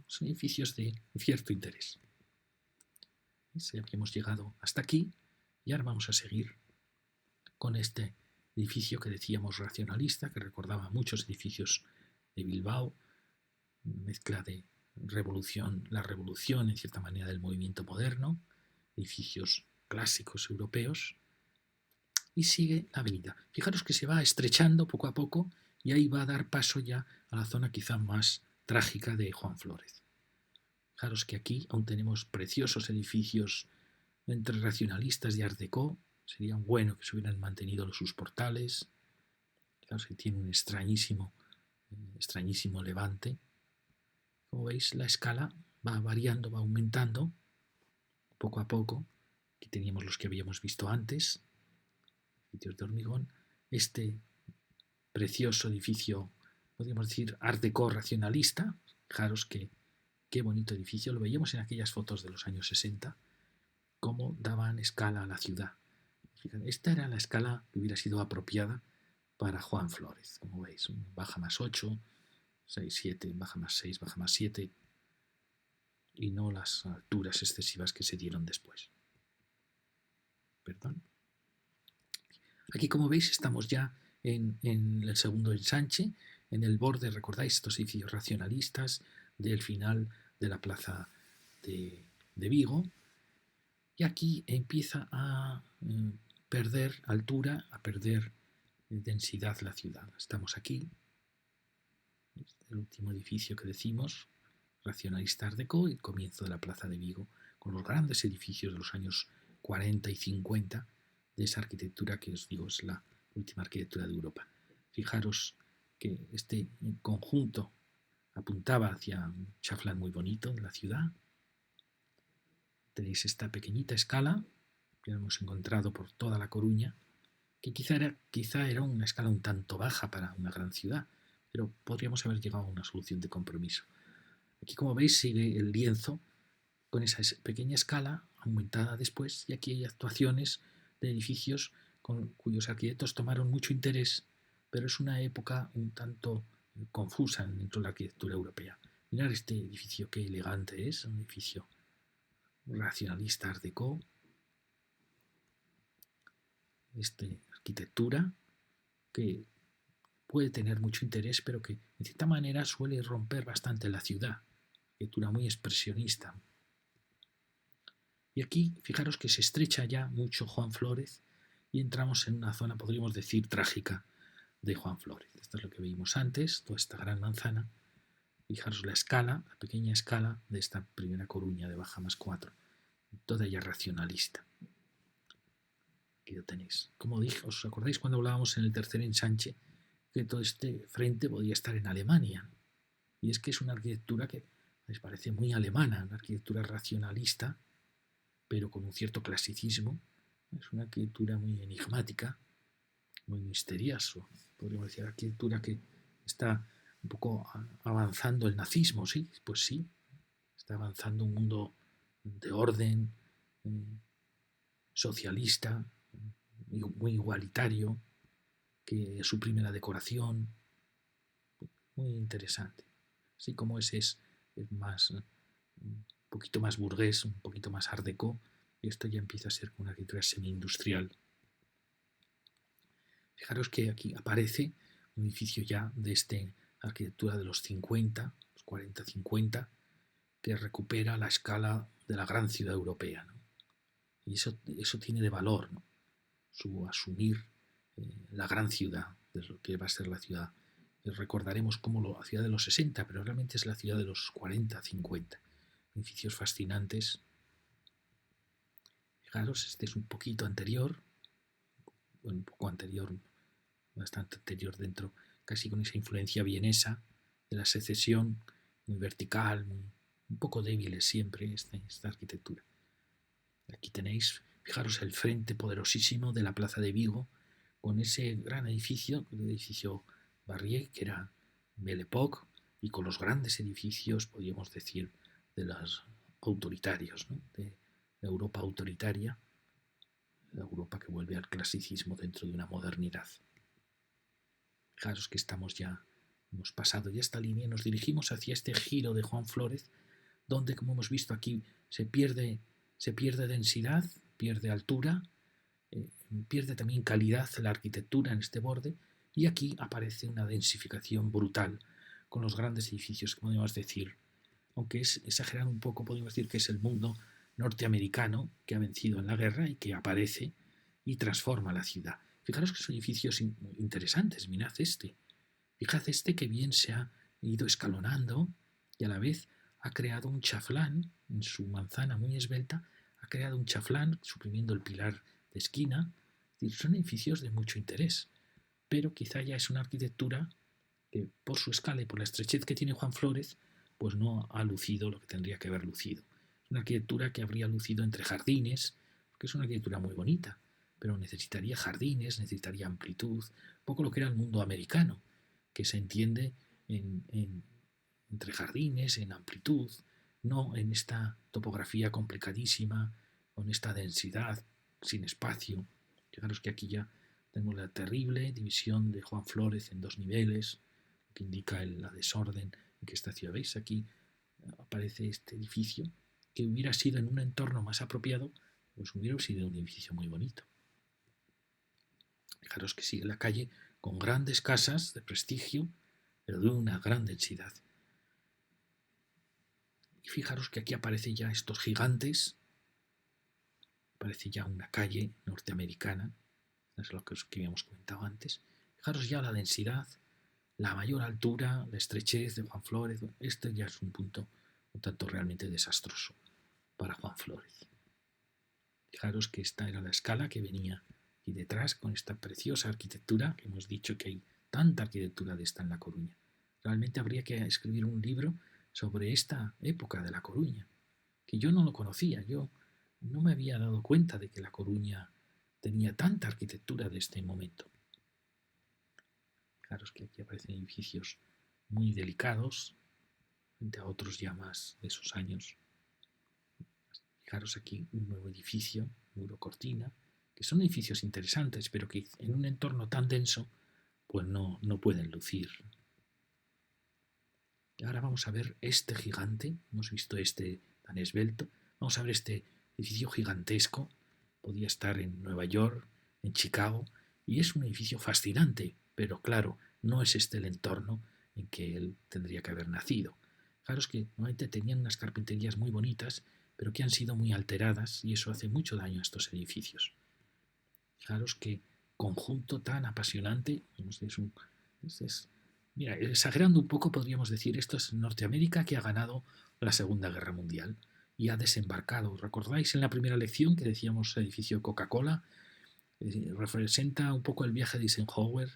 Son edificios de cierto interés. Ya hemos llegado hasta aquí y ahora vamos a seguir con este edificio que decíamos racionalista, que recordaba a muchos edificios de Bilbao, mezcla de la revolución en cierta manera del movimiento moderno, edificios clásicos europeos, y sigue la avenida. Fijaros que se va estrechando poco a poco y ahí va a dar paso ya a la zona quizá más trágica de Juan Flórez. Fijaros que aquí aún tenemos preciosos edificios entre racionalistas y art déco. Sería bueno que se hubieran mantenido sus portales. Fijaros que tiene un extrañísimo levante. Como veis, la escala va variando, va aumentando poco a poco. Aquí teníamos los que habíamos visto antes, edificios de hormigón. Este precioso edificio, podríamos decir, art déco racionalista. Fijaros que qué bonito edificio. Lo veíamos en aquellas fotos de los años 60, cómo daban escala a la ciudad. Fíjate, esta era la escala que hubiera sido apropiada para Juan Flórez. Como veis, baja más 8, 6, 7, baja más 6, baja más 7, y no las alturas excesivas que se dieron después. Perdón. Aquí, como veis, estamos ya en el segundo ensanche, en el borde, recordáis, estos edificios racionalistas del final de la plaza de Vigo, y aquí empieza a perder altura, a perder densidad la ciudad. Estamos aquí, el último edificio que decimos, racionalista art déco, y el comienzo de la plaza de Vigo, con los grandes edificios de los años 40 y 50 de esa arquitectura que os digo es la última arquitectura de Europa. Fijaros que este conjunto apuntaba hacia un chaflán muy bonito de la ciudad. Tenéis esta pequeñita escala que hemos encontrado por toda La Coruña, que quizá era una escala un tanto baja para una gran ciudad, pero podríamos haber llegado a una solución de compromiso. Aquí, como veis, sigue el lienzo con esa pequeña escala aumentada después, y aquí hay actuaciones de edificios cuyos arquitectos tomaron mucho interés, pero es una época un tanto confusa dentro de la arquitectura europea. Mirad este edificio, qué elegante es, un edificio racionalista art déco, esta arquitectura que puede tener mucho interés, pero que de cierta manera suele romper bastante la ciudad, arquitectura muy expresionista. Y aquí, fijaros que se estrecha ya mucho Juan Flórez y entramos en una zona, podríamos decir, trágica de Juan Flórez. Esto es lo que vimos antes, toda esta gran manzana. Fijaros la escala, la pequeña escala de esta primera Coruña de baja más 4, toda ella racionalista. Aquí lo tenéis. Como dije, ¿os acordáis cuando hablábamos en el tercer ensanche que todo este frente podía estar en Alemania? Y es que es una arquitectura que les parece muy alemana, una arquitectura racionalista, pero con un cierto clasicismo. Es una arquitectura muy enigmática, muy misterioso. Podríamos decir arquitectura que está un poco avanzando el nazismo, ¿sí? Pues sí, está avanzando un mundo de orden, socialista, muy igualitario, que suprime la decoración. Muy interesante. Así como ese es más, un poquito más burgués, un poquito más art déco, y esto ya empieza a ser una arquitectura semi-industrial. Fijaros que aquí aparece un edificio ya de esta arquitectura de los 50, los 40-50, que recupera la escala de la gran ciudad europea, ¿no? Y eso tiene de valor, ¿no? Su asumir la gran ciudad, de lo que va a ser la ciudad. Y recordaremos como la ciudad de los 60, pero realmente es la ciudad de los 40-50. Edificios fascinantes. Fijaros, este es un poquito anterior, un poco anterior, bastante anterior dentro, casi con esa influencia vienesa de la secesión, muy vertical, un poco débiles siempre esta arquitectura. Aquí tenéis, fijaros, el frente poderosísimo de la Plaza de Vigo, con ese gran edificio, el edificio Barrié, que era Belle Époque, y con los grandes edificios, podríamos decir, de los autoritarios, ¿no? de la Europa autoritaria, la Europa que vuelve al clasicismo dentro de una modernidad. Fijaros que estamos ya, hemos pasado ya esta línea y nos dirigimos hacia este giro de Juan Flórez, donde, como hemos visto aquí, se pierde densidad, pierde altura, pierde también calidad la arquitectura en este borde, y aquí aparece una densificación brutal con los grandes edificios que podemos decir, aunque es exagerado un poco, podemos decir que es el mundo norteamericano que ha vencido en la guerra y que aparece y transforma la ciudad. Fijaros que son edificios interesantes, mirad este. Fijad este que bien se ha ido escalonando y a la vez ha creado un chaflán en su manzana muy esbelta, ha creado un chaflán suprimiendo el pilar de esquina. Es decir, son edificios de mucho interés, pero quizá ya es una arquitectura que por su escala y por la estrechez que tiene Juan Flórez, pues no ha lucido lo que tendría que haber lucido. Es una arquitectura que habría lucido entre jardines, porque es una arquitectura muy bonita, pero necesitaría jardines, necesitaría amplitud, un poco lo que era el mundo americano, que se entiende entre jardines, en amplitud, no en esta topografía complicadísima, con esta densidad, sin espacio. Fijaros que aquí ya tenemos la terrible división de Juan Flórez en dos niveles, que indica la desorden en que esta ciudad. ¿Veis? Aquí aparece este edificio que hubiera sido en un entorno más apropiado, pues hubiera sido un edificio muy bonito. Fijaros que sigue la calle con grandes casas de prestigio, pero de una gran densidad. Y fijaros que aquí aparecen ya estos gigantes, aparece ya una calle norteamericana, es lo que habíamos comentado antes. Fijaros ya la densidad, la mayor altura, la estrechez de Juan Flórez. Este ya es un punto un tanto realmente desastroso para Juan Flórez. Fijaros que esta era la escala que venía aquí detrás con esta preciosa arquitectura, que hemos dicho que hay tanta arquitectura de esta en La Coruña. Realmente habría que escribir un libro sobre esta época de La Coruña, que yo no lo conocía, yo no me había dado cuenta de que La Coruña tenía tanta arquitectura de este momento. Fijaros que aquí aparecen edificios muy delicados frente a otros ya más de esos años. Fijaros aquí un nuevo edificio, muro cortina, que son edificios interesantes, pero que en un entorno tan denso pues no pueden lucir. Y ahora vamos a ver este gigante, hemos visto este tan esbelto, vamos a ver este edificio gigantesco, podía estar en Nueva York, en Chicago, y es un edificio fascinante, pero claro, no es este el entorno en que él tendría que haber nacido. Fijaros que normalmente tenían unas carpinterías muy bonitas, pero que han sido muy alteradas y eso hace mucho daño a estos edificios. Fijaros qué conjunto tan apasionante. Mira, exagerando un poco podríamos decir, esto es Norteamérica que ha ganado la Segunda Guerra Mundial y ha desembarcado. ¿Recordáis en la primera lección que decíamos el edificio Coca-Cola? Representa un poco el viaje de Eisenhower,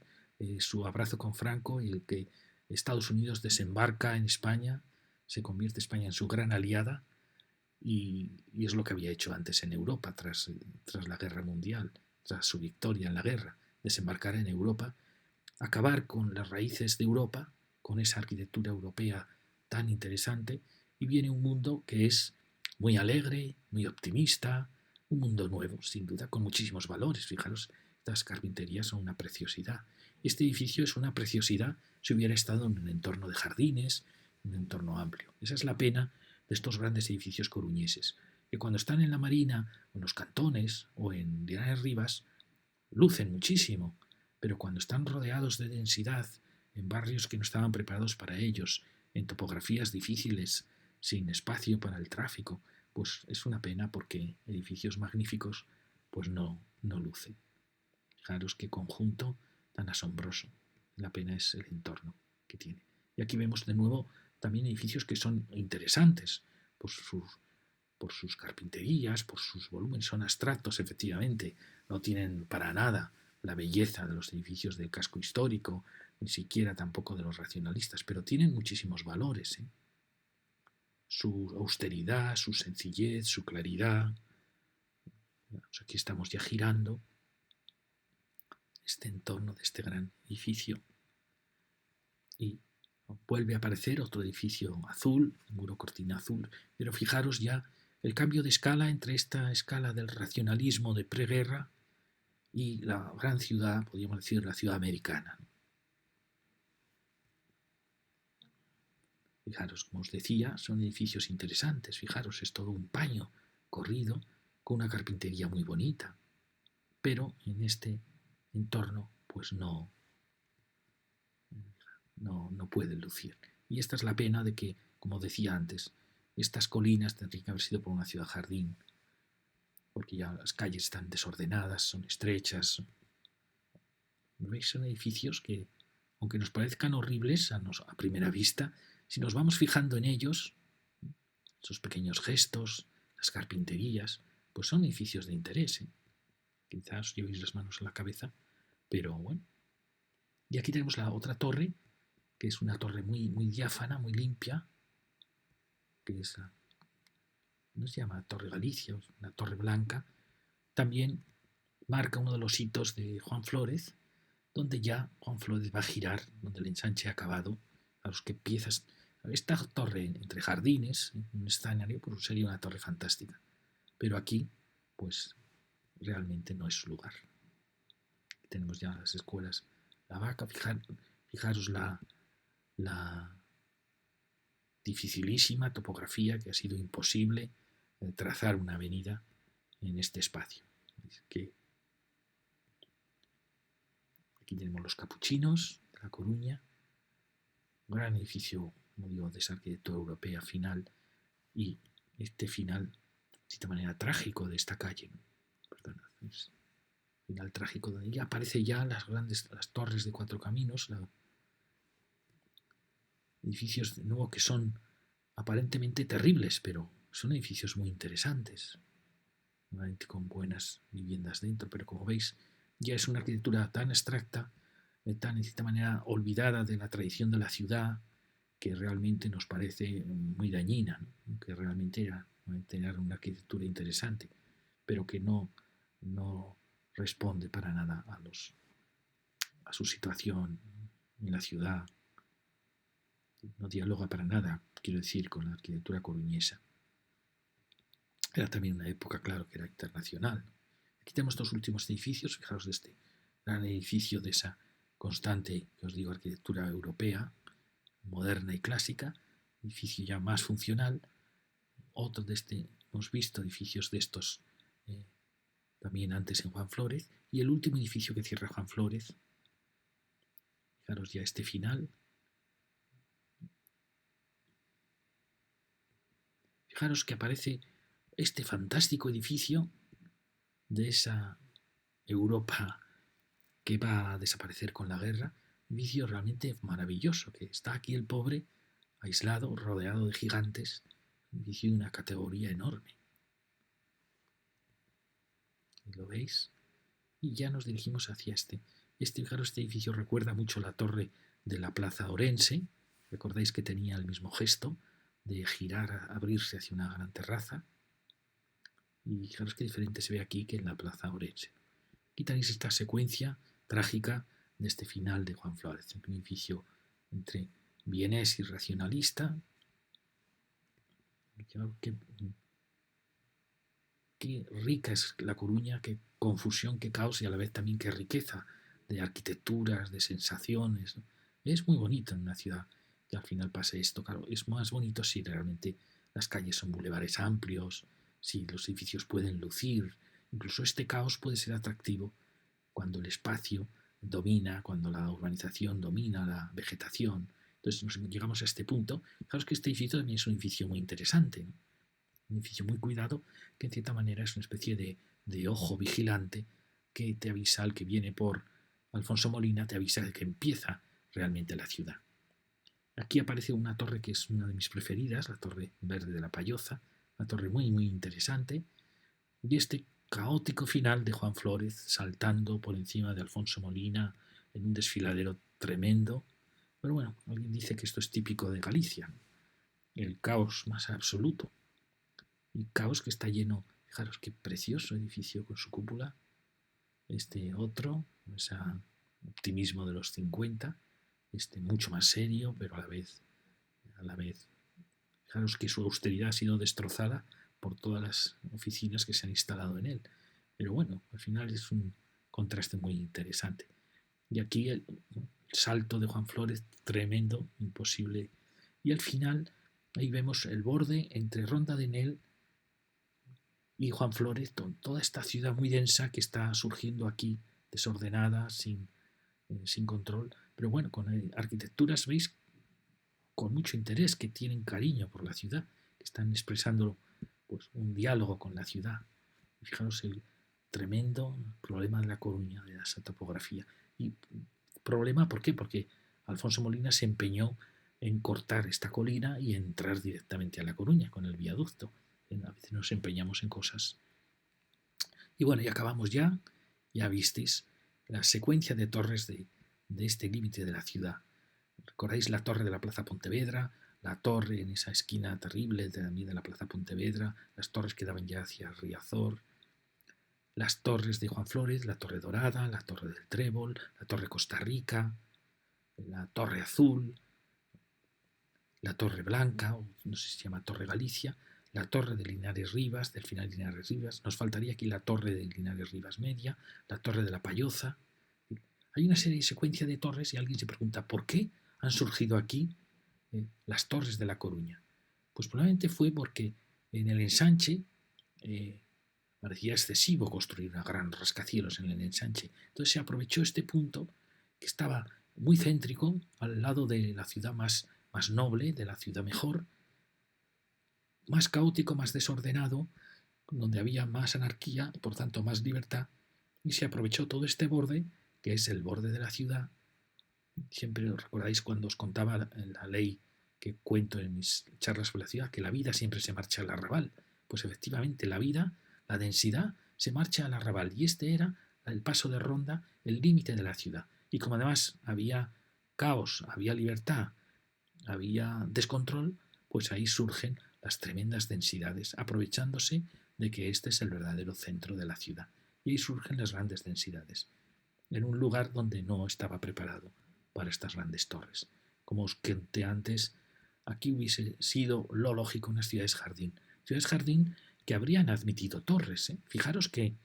su abrazo con Franco y el que Estados Unidos desembarca en España, se convierte España en su gran aliada y es lo que había hecho antes en Europa tras la Guerra Mundial, tras su victoria en la guerra, desembarcar en Europa, acabar con las raíces de Europa, con esa arquitectura europea tan interesante, y viene un mundo que es muy alegre, muy optimista, un mundo nuevo, sin duda, con muchísimos valores. Fijaros, estas carpinterías son una preciosidad. Este edificio es una preciosidad si hubiera estado en un entorno de jardines, un entorno amplio. Esa es la pena de estos grandes edificios coruñeses, que cuando están en la Marina, o en los Cantones, o en Dianas Rivas, lucen muchísimo, pero cuando están rodeados de densidad, en barrios que no estaban preparados para ellos, en topografías difíciles, sin espacio para el tráfico, pues es una pena porque edificios magníficos pues no lucen. Fijaros qué conjunto tan asombroso. La pena es el entorno que tiene. Y aquí vemos de nuevo también edificios que son interesantes por sus carpinterías, por sus volúmenes. Son abstractos, efectivamente. No tienen para nada la belleza de los edificios del casco histórico, ni siquiera tampoco de los racionalistas, pero tienen muchísimos valores. Su austeridad, su sencillez, su claridad. Pues aquí estamos ya girando este entorno de este gran edificio y vuelve a aparecer otro edificio azul, un muro cortina azul, pero fijaros ya el cambio de escala entre esta escala del racionalismo de preguerra y la gran ciudad, podríamos decir la ciudad americana. Fijaros, como os decía, son edificios interesantes, fijaros, es todo un paño corrido con una carpintería muy bonita, pero en este entorno pues no pueden lucir. Y esta es la pena de que, como decía antes, estas colinas tendrían que haber sido por una ciudad jardín, porque ya las calles están desordenadas, son estrechas. ¿Veis? Son edificios que, aunque nos parezcan horribles a primera vista, si nos vamos fijando en ellos, esos pequeños gestos, las carpinterías, pues son edificios de interés. Quizás os llevéis las manos a la cabeza, pero bueno. Y aquí tenemos la otra torre, que es una torre muy, muy diáfana, muy limpia, que es, no se llama Torre Galicia, una torre blanca. También marca uno de los hitos de Juan Flórez, donde ya Juan Flórez va a girar, donde el ensanche ha acabado, a los que piezas. Esta torre entre jardines, un escenario, pues sería una torre fantástica. Pero aquí, pues realmente no es su lugar. Tenemos ya las escuelas La Vaca, fijaros la dificilísima topografía que ha sido imposible trazar una avenida en este espacio. Aquí tenemos los Capuchinos de La Coruña, un gran edificio, como digo, de esa arquitectura europea final, y este final, de cierta manera, trágico de esta calle. Perdona, es final trágico, donde ya aparecen ya las torres de Cuatro Caminos, edificios de nuevo que son aparentemente terribles, pero son edificios muy interesantes, con buenas viviendas dentro, pero como veis ya es una arquitectura tan abstracta, tan de cierta manera olvidada de la tradición de la ciudad, que realmente nos parece muy dañina, ¿no? Que realmente era una arquitectura interesante, pero que no responde para nada a su situación en la ciudad, no dialoga para nada, quiero decir, con la arquitectura coruñesa. Era también una época, claro, que era internacional. Aquí tenemos dos últimos edificios, fijaros de este gran edificio de esa constante, que os digo, arquitectura europea, moderna y clásica, edificio ya más funcional. Otro de este, hemos visto edificios de estos también antes en Juan Flórez, y el último edificio que cierra Juan Flórez. Fijaros ya este final. Fijaros que aparece este fantástico edificio de esa Europa que va a desaparecer con la guerra, un edificio realmente maravilloso, que está aquí el pobre, aislado, rodeado de gigantes, un edificio de una categoría enorme. ¿Lo veis? Y ya nos dirigimos hacia fijaros, este edificio recuerda mucho la torre de la Plaza Orense. Recordáis que tenía el mismo gesto de girar, abrirse hacia una gran terraza. Y fijaros qué diferente se ve aquí que en la Plaza Orense. Aquí tenéis esta secuencia trágica de este final de Juan Flórez, un edificio entre vienés y racionalista. Qué rica es La Coruña, qué confusión, qué caos y a la vez también qué riqueza de arquitecturas, de sensaciones. Es muy bonito en una ciudad que al final pase esto. Claro, es más bonito si realmente las calles son bulevares amplios, si los edificios pueden lucir. Incluso este caos puede ser atractivo cuando el espacio domina, cuando la urbanización domina la vegetación. Entonces llegamos a este punto. Fijaros que este edificio también es un edificio muy interesante, ¿no? Un edificio muy cuidado, que en cierta manera es una especie de ojo vigilante que te avisa al que viene por Alfonso Molina, te avisa de que empieza realmente la ciudad. Aquí aparece una torre que es una de mis preferidas, la Torre Verde de la Payoza, una torre muy, muy interesante, y este caótico final de Juan Flórez saltando por encima de Alfonso Molina en un desfiladero tremendo. Pero bueno, alguien dice que esto es típico de Galicia, ¿no? El caos más absoluto. Y caos que está lleno, fijaros qué precioso edificio con su cúpula, este otro, ese optimismo de los 50, este mucho más serio, pero a la vez, fijaros que su austeridad ha sido destrozada por todas las oficinas que se han instalado en él. Pero bueno, al final es un contraste muy interesante. Y aquí el salto de Juan Flórez, tremendo, imposible. Y al final, ahí vemos el borde entre Ronda de Nel y Juan Flórez, toda esta ciudad muy densa que está surgiendo aquí, desordenada, sin control. Pero bueno, con arquitecturas, veis, con mucho interés, que tienen cariño por la ciudad, que están expresando pues, un diálogo con la ciudad. Y fijaros el tremendo problema de La Coruña, de esa topografía. Y problema, ¿por qué? Porque Alfonso Molina se empeñó en cortar esta colina y entrar directamente a La Coruña con el viaducto. A veces nos empeñamos en cosas. Y bueno, y acabamos ya visteis la secuencia de torres de este límite de la ciudad. ¿Recordáis la torre de la Plaza Pontevedra? La torre en esa esquina terrible también de la Plaza Pontevedra, las torres que daban ya hacia Riazor, las torres de Juan Flórez, la Torre Dorada, la Torre del Trébol, la Torre Costa Rica, la Torre Azul, la Torre Blanca, o no sé si se llama Torre Galicia, la Torre de Linares Rivas, del final de Linares Rivas, nos faltaría aquí la Torre de Linares Rivas Media, la Torre de la Payoza. Hay una serie y secuencia de torres y alguien se pregunta ¿por qué han surgido aquí las torres de La Coruña? Pues probablemente fue porque en el ensanche parecía excesivo construir una gran rascacielos en el ensanche. Entonces se aprovechó este punto que estaba muy céntrico, al lado de la ciudad más noble, de la ciudad mejor, más caótico, más desordenado, donde había más anarquía y por tanto más libertad, y se aprovechó todo este borde, que es el borde de la ciudad. Siempre os recordáis cuando os contaba la ley que cuento en mis charlas sobre la ciudad, que la vida siempre se marcha al arrabal. Pues efectivamente la vida, la densidad, se marcha al arrabal, y este era el paso de Ronda, el límite de la ciudad. Y como además había caos, había libertad, había descontrol, pues ahí surgen las tremendas densidades, aprovechándose de que este es el verdadero centro de la ciudad. Y ahí surgen las grandes densidades, en un lugar donde no estaba preparado para estas grandes torres. Como os conté antes, aquí hubiese sido lo lógico unas ciudades jardín. Ciudades jardín que habrían admitido torres. Fijaros que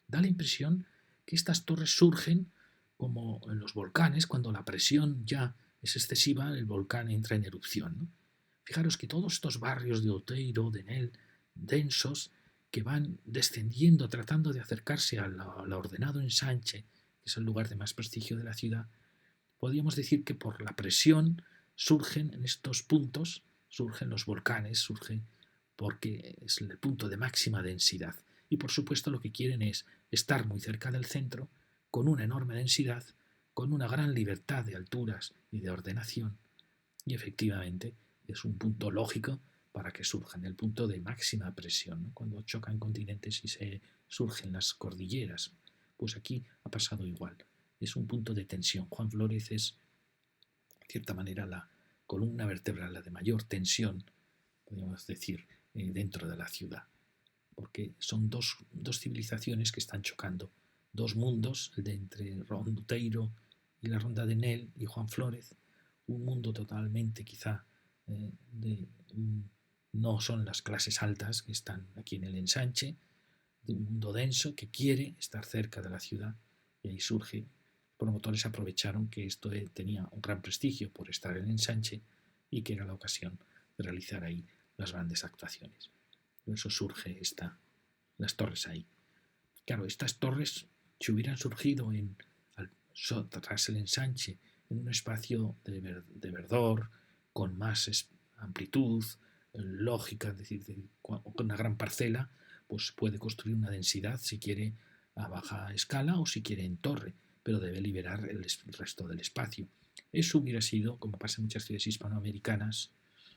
da la impresión que estas torres surgen como en los volcanes, cuando la presión ya es excesiva, el volcán entra en erupción, ¿no? Fijaros que todos estos barrios de Outeiro, de Nel, densos, que van descendiendo, tratando de acercarse al ordenado ensanche, que es el lugar de más prestigio de la ciudad, podríamos decir que por la presión surgen en estos puntos, surgen los volcanes, surgen porque es el punto de máxima densidad. Y por supuesto lo que quieren es estar muy cerca del centro, con una enorme densidad, con una gran libertad de alturas y de ordenación. Y efectivamente es un punto lógico para que surjan, el punto de máxima presión, ¿no? Cuando chocan continentes y se surgen las cordilleras. Pues aquí ha pasado igual. Es un punto de tensión. Juan Flórez es, de cierta manera, la columna vertebral, la de mayor tensión, podríamos decir, dentro de la ciudad. Porque son dos civilizaciones que están chocando. Dos mundos, el de entre Outeiro y la Ronda de Nel y Juan Flórez. Un mundo totalmente, quizá, no son las clases altas que están aquí en el ensanche, de un mundo denso que quiere estar cerca de la ciudad, y ahí surge. Los promotores aprovecharon que esto tenía un gran prestigio por estar en el ensanche y que era la ocasión de realizar ahí las grandes actuaciones. Por eso surge las torres ahí. Claro, estas torres, si hubieran surgido tras el ensanche, en un espacio de verdor, con más amplitud, lógica, es decir, con una gran parcela, pues puede construir una densidad si quiere a baja escala o si quiere en torre, pero debe liberar el resto del espacio. Eso hubiera sido, como pasa en muchas ciudades hispanoamericanas,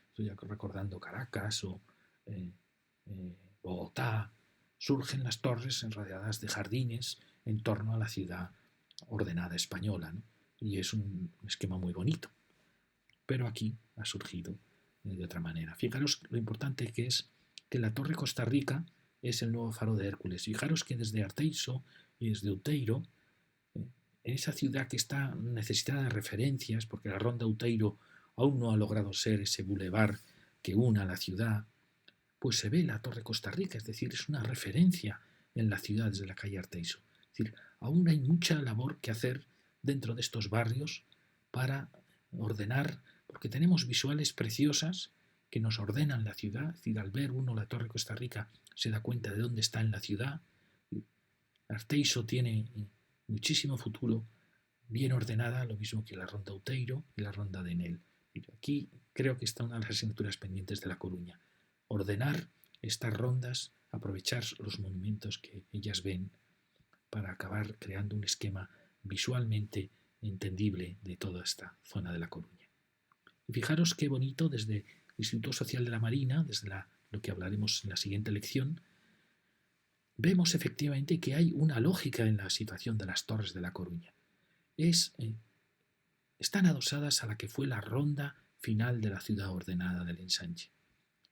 estoy recordando Caracas o eh, Bogotá, surgen las torres rodeadas de jardines en torno a la ciudad ordenada española, ¿no? Y es un esquema muy bonito. Pero aquí ha surgido de otra manera. Fijaros lo importante que es que la Torre Costa Rica es el nuevo faro de Hércules. Fijaros que desde Arteiso y desde Outeiro, en esa ciudad que está necesitada de referencias, porque la Ronda Outeiro aún no ha logrado ser ese bulevar que una a la ciudad, pues se ve la Torre Costa Rica, es decir, es una referencia en la ciudad desde la calle Arteiso. Es decir, aún hay mucha labor que hacer dentro de estos barrios para ordenar, porque tenemos visuales preciosas que nos ordenan la ciudad, es decir, al ver uno la Torre Costa Rica se da cuenta de dónde está en la ciudad. Arteiso tiene muchísimo futuro, bien ordenada, lo mismo que la Ronda Outeiro y la Ronda de Enel. Aquí creo que está una de las asignaturas pendientes de La Coruña. Ordenar estas rondas, aprovechar los monumentos que ellas ven para acabar creando un esquema visualmente entendible de toda esta zona de La Coruña. Y fijaros qué bonito desde el Instituto Social de la Marina, desde lo que hablaremos en la siguiente lección, vemos efectivamente que hay una lógica en la situación de las torres de La Coruña. Están adosadas a la que fue la ronda final de la ciudad ordenada del ensanche.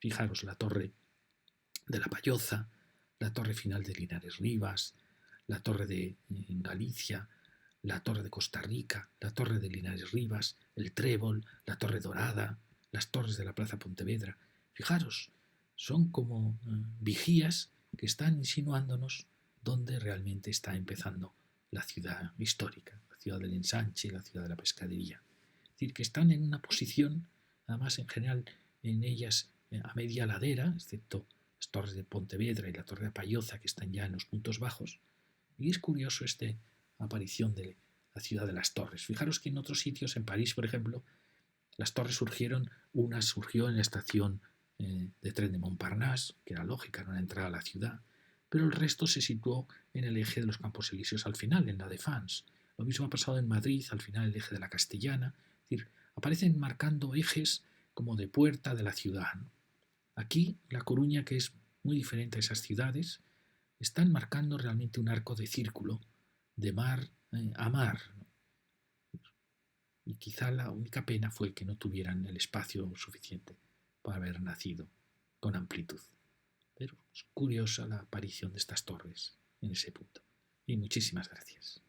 Fijaros la torre de la Payoza, la torre final de Linares Rivas, la torre en Galicia, la torre de Costa Rica, la torre de Linares Rivas, el Trébol, la torre dorada, las torres de la Plaza Pontevedra. Fijaros, son como vigías que están insinuándonos dónde realmente está empezando la ciudad histórica, la ciudad del ensanche, la ciudad de la pescadería. Es decir, que están en una posición, además en general en ellas a media ladera, excepto las torres de Pontevedra y la torre de Payoza, que están ya en los puntos bajos. Y es curioso esta aparición de la ciudad de las torres. Fijaros que en otros sitios, en París, por ejemplo, las torres surgieron, una surgió en la estación de tren de Montparnasse, que era lógica, era una entrada a la ciudad, pero el resto se situó en el eje de los Campos Elíseos al final, en la Défense. Lo mismo ha pasado en Madrid, al final el eje de la Castellana. Es decir, aparecen marcando ejes como de puerta de la ciudad, ¿no? Aquí, La Coruña, que es muy diferente a esas ciudades, están marcando realmente un arco de círculo, de mar a mar, ¿no? Y quizá la única pena fue que no tuvieran el espacio suficiente para haber nacido con amplitud. Pero es curiosa la aparición de estas torres en ese punto. Y muchísimas gracias.